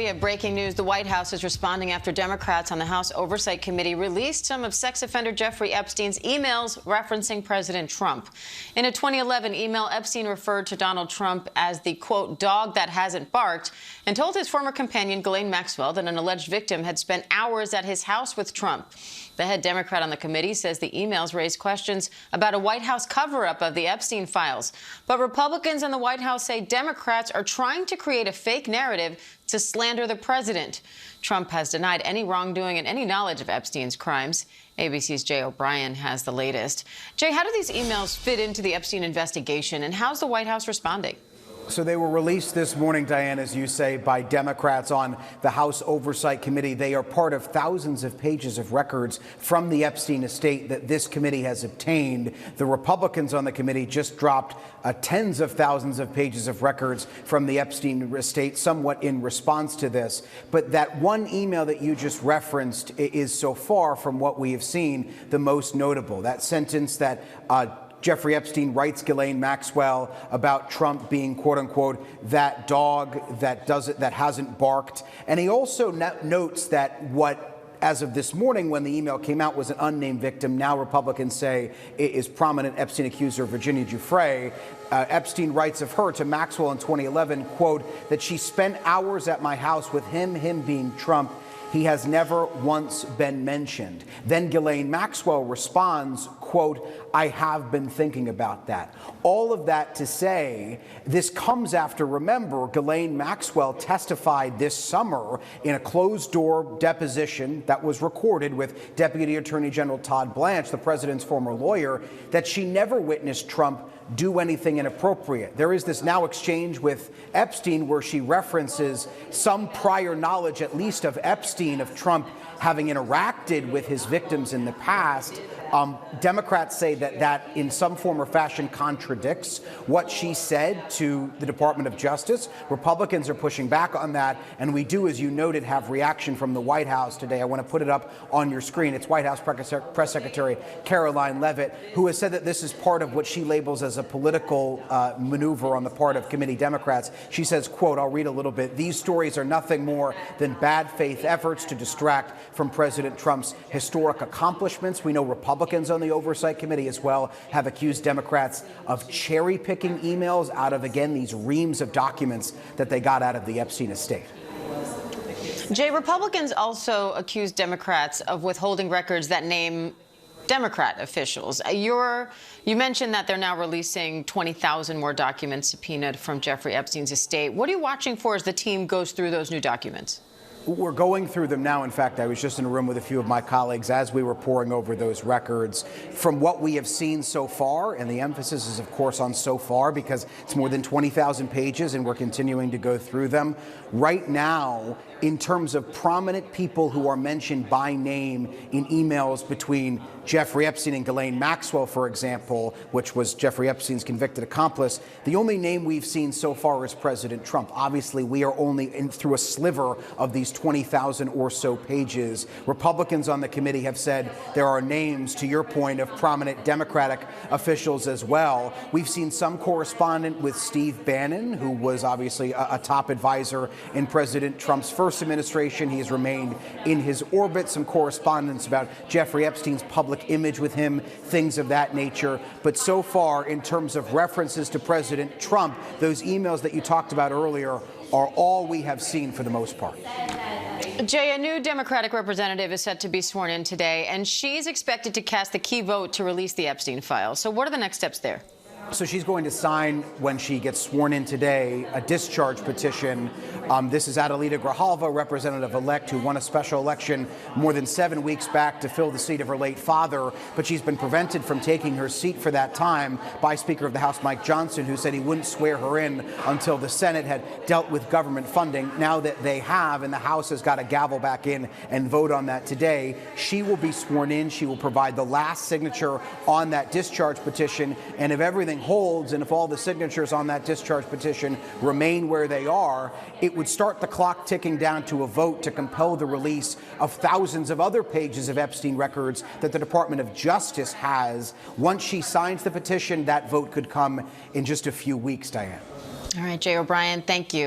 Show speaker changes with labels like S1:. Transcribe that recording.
S1: We have breaking news. The White House is responding after Democrats on the House Oversight Committee released some of sex offender Jeffrey Epstein's emails referencing President Trump. In a 2011 email, Epstein referred to Donald Trump as the, quote, dog that hasn't barked, and told his former companion, Ghislaine Maxwell, that an alleged victim had spent hours at his house with Trump. The head Democrat on the committee says the emails raise questions about a White House cover-up of the Epstein files. But Republicans in the White House say Democrats are trying to create a fake narrative to slander the president. Trump has denied any wrongdoing and any knowledge of Epstein's crimes. ABC's Jay O'Brien has the latest. Jay, how do these emails fit into the Epstein investigation, and how's the White House responding?
S2: So they were released this morning, Diane, as you say, by Democrats on the House Oversight Committee. They are part of thousands of pages of records from the Epstein estate that this committee has obtained. The Republicans on the committee just dropped tens of thousands of pages of records from the Epstein estate, somewhat in response to this. But that one email that you just referenced is so far from what we have seen the most notable. That sentence that Jeffrey Epstein writes Ghislaine Maxwell about Trump being, quote unquote, that dog that hasn't barked. And he also notes that what, as of this morning when the email came out, was an unnamed victim. Now Republicans say it is prominent Epstein accuser Virginia Giuffre. Epstein writes of her to Maxwell in 2011, quote, that she spent hours at my house with him being Trump. He has never once been mentioned. Then Ghislaine Maxwell responds, quote, I have been thinking about that. All of that to say, this comes after, remember, Ghislaine Maxwell testified this summer in a closed-door deposition that was recorded with Deputy Attorney General Todd Blanche, the president's former lawyer, that she never witnessed Trump do anything inappropriate. There is this now exchange with Epstein where she references some prior knowledge, at least of Epstein, of Trump having interacted with his victims in the past. Democrats say that in some form or fashion contradicts what she said to the Department of Justice. Republicans are pushing back on that, and we do, as you noted, have reaction from the White House today. I want to put it up on your screen. It's White House Press Secretary Caroline Leavitt, who has said that this is part of what she labels as a political maneuver on the part of committee Democrats. She says, quote, I'll read a little bit, these stories are nothing more than bad faith efforts to distract from President Trump's historic accomplishments. We know Republicans on the Oversight Committee as well have accused Democrats of cherry-picking emails out of, again, these reams of documents that they got out of the Epstein estate.
S1: Jay, Republicans also accused Democrats of withholding records that name Democrat officials. You mentioned that they're now releasing 20,000 more documents subpoenaed from Jeffrey Epstein's estate. What are you watching for as the team goes through those new documents?
S2: We're going through them now. In fact, I was just in a room with a few of my colleagues as we were poring over those records. From what we have seen so far, and the emphasis is, of course, on so far because it's more than 20,000 pages and we're continuing to go through them. Right now, in terms of prominent people who are mentioned by name in emails between Jeffrey Epstein and Ghislaine Maxwell, for example, which was Jeffrey Epstein's convicted accomplice, the only name we've seen so far is President Trump. Obviously, we are only through a sliver of these 20,000 or so pages. Republicans on the committee have said there are names, to your point, of prominent Democratic officials as well. We've seen some correspondence with Steve Bannon, who was obviously a top advisor in President Trump's first administration. He has remained in his orbit. Some correspondence about Jeffrey Epstein's public image with him, things of that nature. But so far, in terms of references to President Trump, those emails that you talked about earlier are all we have seen for the most part.
S1: Jay, a new Democratic representative is set to be sworn in today, and she's expected to cast the key vote to release the Epstein files. So what are the next steps there?
S2: So she's going to sign, when she gets sworn in today, a discharge petition. This is Adelita Grijalva, representative-elect, who won a special election more than 7 weeks back to fill the seat of her late father. But she's been prevented from taking her seat for that time by Speaker of the House Mike Johnson, who said he wouldn't swear her in until the Senate had dealt with government funding. Now that they have, and the House has got to gavel back in and vote on that today, she will be sworn in. She will provide the last signature on that discharge petition. And if everything holds, and if all the signatures on that discharge petition remain where they are, it would start the clock ticking down to a vote to compel the release of thousands of other pages of Epstein records that the Department of Justice has. Once she signs the petition, that vote could come in just a few weeks, Diane.
S1: All right, Jay O'Brien, thank you.